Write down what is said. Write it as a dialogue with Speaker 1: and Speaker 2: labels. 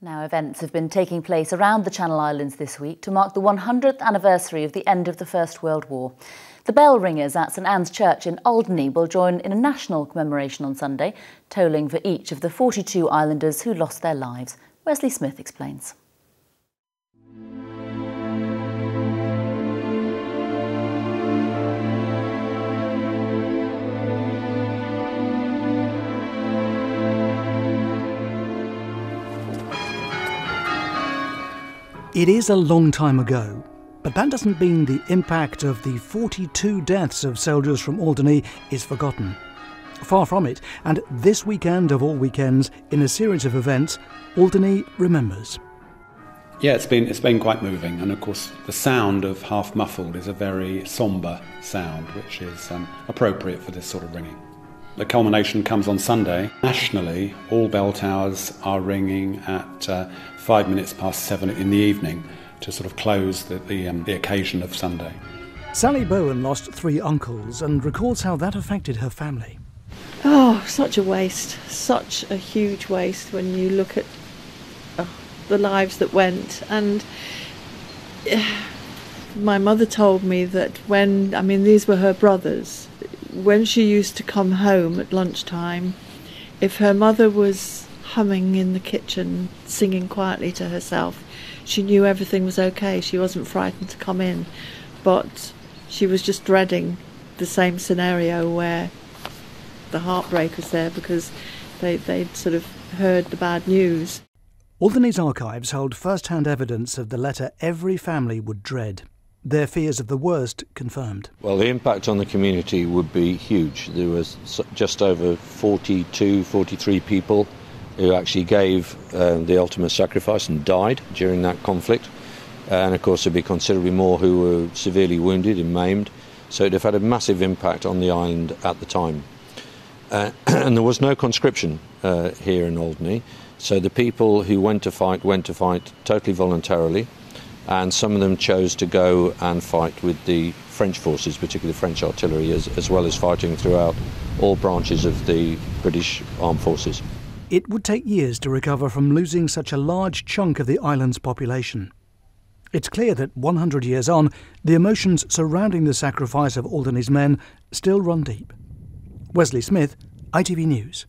Speaker 1: Now, events have been taking place around the Channel Islands this week to mark the 100th anniversary of the end of the First World War. The bell ringers at St Anne's Church in Alderney will join in a national commemoration on Sunday, tolling for each of the 42 islanders who lost their lives. Wesley Smith explains.
Speaker 2: It is a long time ago, but that doesn't mean the impact of the 42 deaths of soldiers from Alderney is forgotten. Far from it, and this weekend of all weekends, in a series of events, Alderney remembers.
Speaker 3: Yeah, it's been quite moving, and of course the sound of Half Muffled is a very sombre sound, which is appropriate for this sort of ringing. The culmination comes on Sunday. Nationally, all bell towers are ringing at 5 minutes past 7 in the evening to sort of close the occasion of Sunday.
Speaker 2: Sally Bowen lost 3 uncles and recalls how that affected her family.
Speaker 4: Oh, such a waste, such a huge waste when you look at the lives that went. And my mother told me that these were her brothers. When she used to come home at lunchtime, if her mother was humming in the kitchen, singing quietly to herself, she knew everything was okay. She wasn't frightened to come in, but she was just dreading the same scenario where the heartbreak was there because they'd sort of heard the bad news.
Speaker 2: Alderney's archives hold first-hand evidence of the letter every family would dread. Their fears of the worst confirmed.
Speaker 5: Well, the impact on the community would be huge. There was just over 42, 43 people who actually gave the ultimate sacrifice and died during that conflict. And of course there'd be considerably more who were severely wounded and maimed. So it'd have had a massive impact on the island at the time. And there was no conscription here in Alderney. So the people who went to fight totally voluntarily. And some of them chose to go and fight with the French forces, particularly the French artillery, as well as fighting throughout all branches of the British armed forces.
Speaker 2: It would take years to recover from losing such a large chunk of the island's population. It's clear that 100 years on, the emotions surrounding the sacrifice of Alderney's men still run deep. Wesley Smith, ITV News.